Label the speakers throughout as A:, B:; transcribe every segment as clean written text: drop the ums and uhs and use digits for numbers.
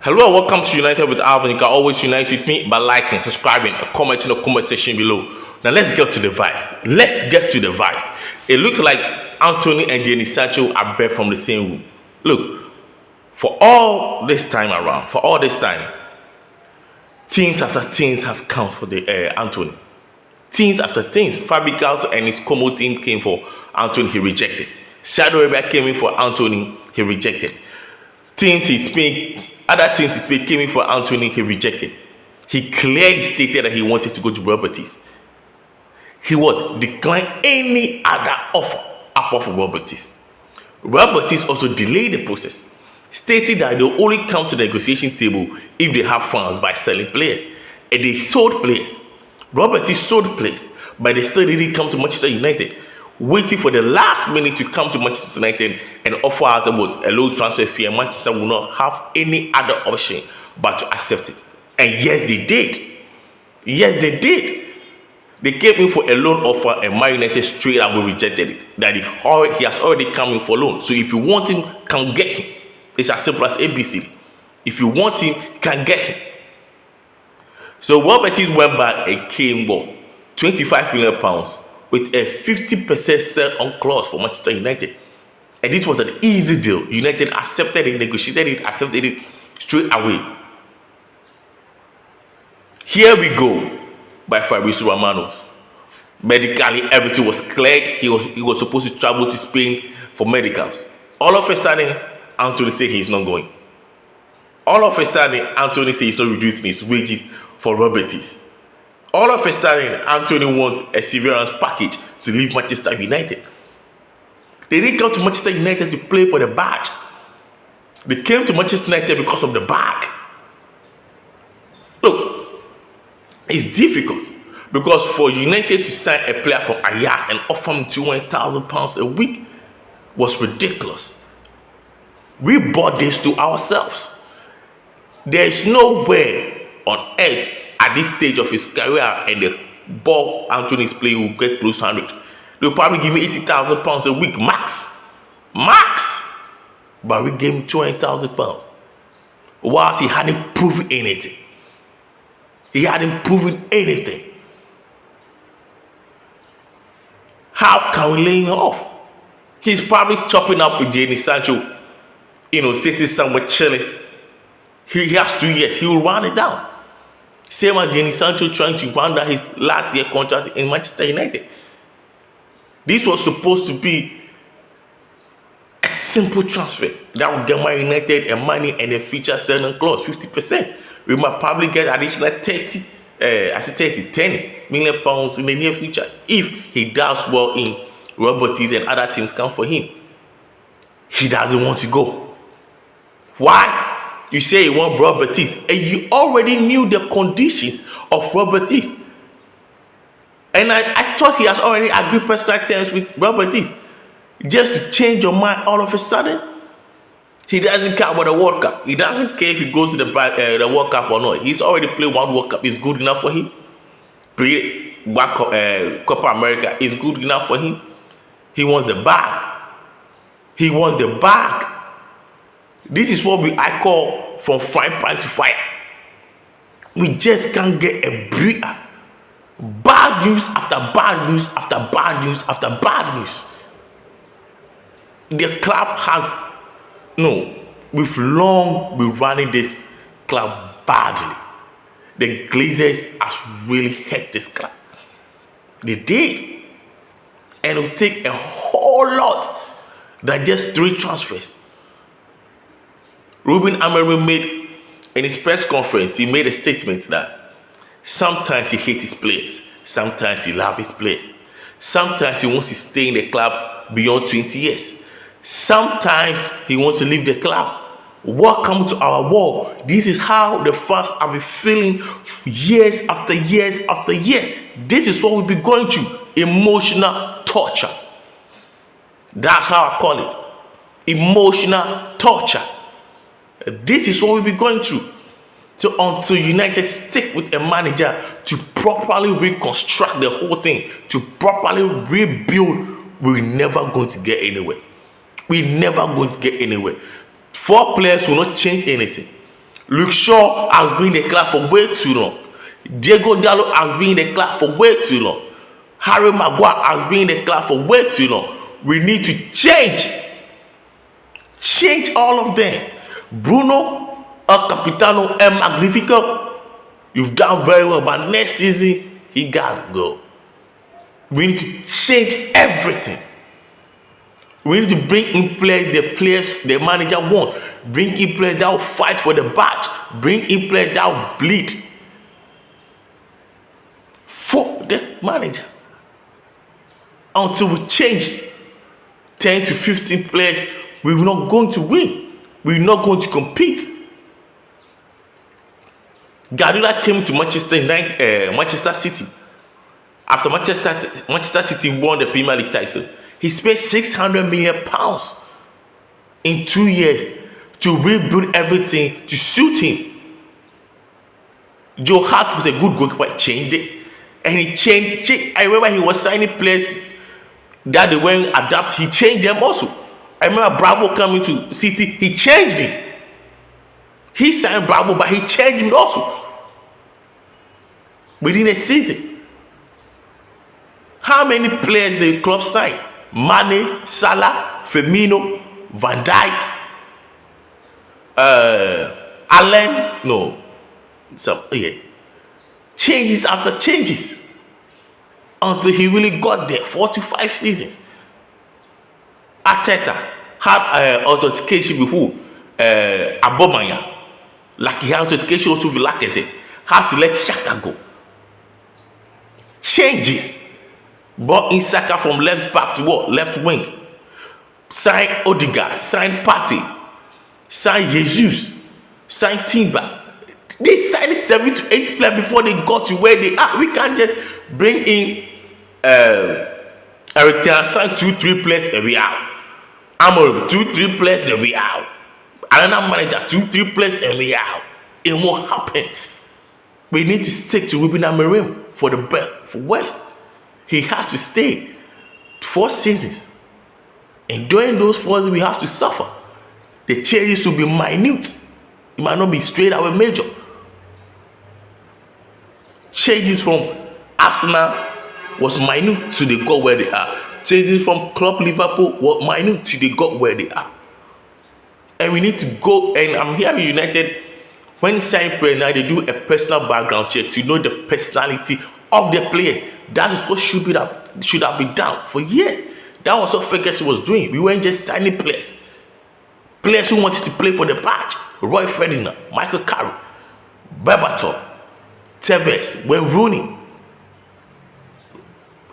A: Hello and welcome to United with Alvin. You can always unite with me by liking, subscribing, and commenting in the comment section below. Now let's get to the vibes. It looks like Anthony and Jadon Sancho are back from the same room. Look, for all this time, teams after teams have come for the Anthony. Teams after teams. Fabregas and his Como team came for Anthony, he rejected. Saudi Arabia came in for Anthony, he rejected. Other teams he Spain came in for Anthony, he rejected. He clearly stated that he wanted to go to Real Betis. He would decline any other offer apart from Real Betis. Real Betis also delayed the process, stating that they'll only come to the negotiation table if they have funds by selling players. And they sold players. Real Betis sold players, but they still didn't come to Manchester United, waiting for the last minute to come to Manchester United and offer us a low transfer fee, and Manchester will not have any other option but to accept it. And yes, they did. They came in for a loan offer, and Man United straight away rejected it. That he has already come in for loan. So if you want him, can get him. It's as simple as ABC. If you want him, can get him. So Real Betis went back and came £25 million with a 50% sell-on clause for Manchester United. And this was an easy deal. United accepted it, negotiated it, accepted it straight away. Here we go by Fabrizio Romano. Medically, everything was cleared. He was supposed to travel to Spain for medicals. All of a sudden, Anthony said he's not going. All of a sudden, Anthony said he's not reducing his wages for Real Betis. All of a sudden, Anthony wants a severance package to leave Manchester United. They didn't come to Manchester United to play for the badge. They came to Manchester United because of the bag. Look, it's difficult because for United to sign a player from Ajax and offer him £200,000 a week was ridiculous. We bought this to ourselves. There is nowhere on earth at this stage of his career and the ball Anthony's playing will get close to 100. They'll probably give me £80,000 a week, max. But we gave him £200,000 whilst he hadn't proven anything. How can we lay him off? He's probably chopping up with Jadon Sancho, sitting somewhere chilling. He has 2 years. He will run it down. Same as Jadon Sancho trying to round out his last year contract in Manchester United. This was supposed to be a simple transfer that would get Man United and money and a future selling clause, 50%. We might probably get additional 10 million pounds in the near future if he does well in Real Betis and other teams come for him. He doesn't want to go. Why? You say you want Real Betis, and you already knew the conditions of Real Betis. And I thought he has already agreed personal terms with Real Betis. Just to change your mind all of a sudden. He doesn't care about the World Cup. He doesn't care if he goes to the World Cup or not. He's already played one World Cup. It's good enough for him. Play Copa America is good enough for him. He wants the bag. This is what I call from frying pan to fire. We just can't get a breather. Bad news after bad news after bad news after bad news. The club we've long been running this club badly. The Glazers have really hurt this club. They did. And it will take a whole lot than just 3 transfers. Ruben Amorim made, in his press conference, he made a statement that sometimes he hates his players, sometimes he loves his players, sometimes he wants to stay in the club beyond 20 years, sometimes he wants to leave the club. Welcome to our war. This is how the fans have been feeling years after years after years. This is what we'll be going through. Emotional torture. That's how I call it. Emotional torture. This is what we'll be going through. So until United stick with a manager to properly reconstruct the whole thing, to properly rebuild, we're never going to get anywhere. 4 players will not change anything. Luke Shaw has been in the club for way too long. Diego Dallo has been in the club for way too long. Harry Maguire has been in the club for way too long. We need to change all of them. Bruno, El Capitano, El Magnifico, you've done very well, but next season he got to go. We need to change everything. We need to bring in players the manager wants. Bring in players that will fight for the badge. Bring in players that will bleed for the manager. Until we change 10 to 15 players, we're not going to win. We're not going to compete. Guardiola came to Manchester City. After Manchester City won the Premier League title, he spent £600 million in 2 years to rebuild everything to suit him. Joe Hart was a good goalkeeper, changed it. And he changed. I remember he was signing players that they weren't adapt. He changed them also. I remember Bravo coming to City, he changed him. He signed Bravo, but he changed him also within a season. How many players the club signed? Mane, Salah, Firmino, Van Dijk, Allen, no. Changes after changes until he really got there. 45 seasons. Arteta had authentication with who? Aubameyang. Like he had authentication also with Lacazette. Had to let Xhaka go. Changes. Brought in Saka from left back to what? Left wing. Signed Odegaard. Signed Partey. Signed Jesus. Signed Timber. They signed 7 to 8 players before they got to where they are. We can't just bring in Eric Ten, sign 2-3 players and we out. Amorim, 2-3 players and we out. Another manager, 2-3 players and we out. It won't happen. We need to stick to Ruben Amorim for the best, for West. He has to stay 4 seasons. And during those 4 seasons, we have to suffer. The changes will be minute. It might not be straight away major. Changes from Arsenal was minute to they got where they are. Changes from Club Liverpool was minute to they got where they are. And we need to go, and I'm here in United, when signing players now, they do a personal background check to know the personality of the player. That is what should have been done for years. That was what Ferguson was doing. We weren't just signing players. Players who wanted to play for the patch. Roy Ferdinand, Michael Carrick, Berbatov, Tevez, Wayne Rooney,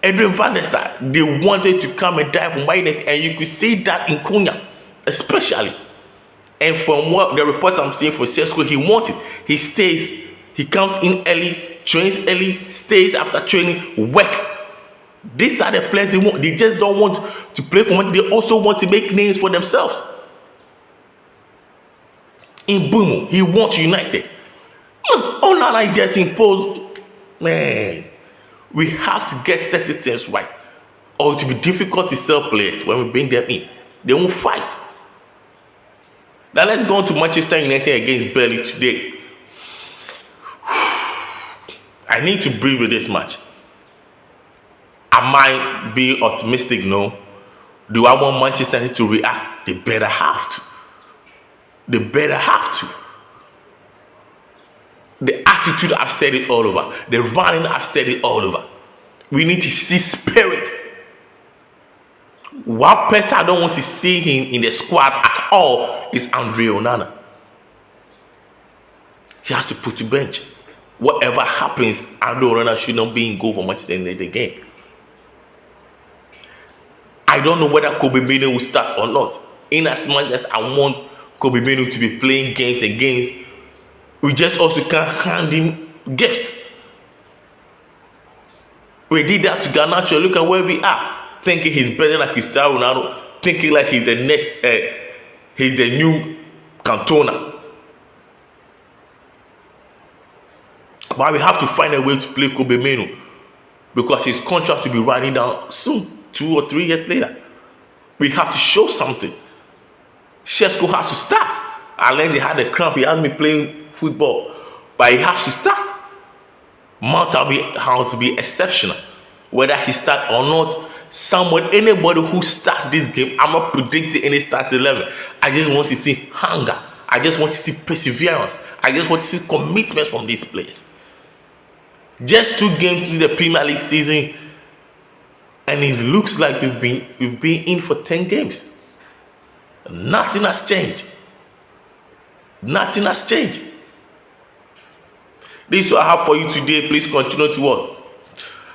A: Adrian Van der Sar. They wanted to come and die from United, and you could see that in Cunha, especially. And from what the reports I'm seeing for Sesko, he wanted. He stays. He comes in early, trains early, stays after training, work. These are the players they want. They just don't want to play for money. They also want to make names for themselves. In Bumo, he wants United. Look, all that I just imposed, man. We have to get certain things right, or it will be difficult to sell players when we bring them in. They won't fight. Now let's go on to Manchester United against Burnley today. I need to breathe with this match. I might be optimistic, no. Do I want Manchester United to react? They better have to. They better have to. The attitude, I've said it all over. The running, I've said it all over. We need to see spirit. One person I don't want to see him in the squad at all is Andre Onana. He has to put to bench. Whatever happens, Andre Onana should not be in goal for Manchester United again. I don't know whether Kobe Mainoo will start or not. In as much as I want Kobe Mainoo to be playing games and games, we just also can't hand him gifts. We did that to Garnacho. Look at where we are. Thinking he's better than Cristiano Ronaldo. Thinking like he's the next, he's the new Cantona. But we have to find a way to play Kobe Mainoo, because his contract will be running down soon, 2 or 3 years later. We have to show something. Sesko has to start. Unless he had a cramp, he has me playing football. But he has to start. Mount has to be exceptional. Whether he start or not, anybody who starts this game, I'm not predicting any starting 11. I just want to see hunger. I just want to see perseverance. I just want to see commitment from this place. Just 2 games to the Premier League season, and it looks like we've been in for 10 games. Nothing has changed. Nothing has changed. This is what I have for you today. Please continue to what?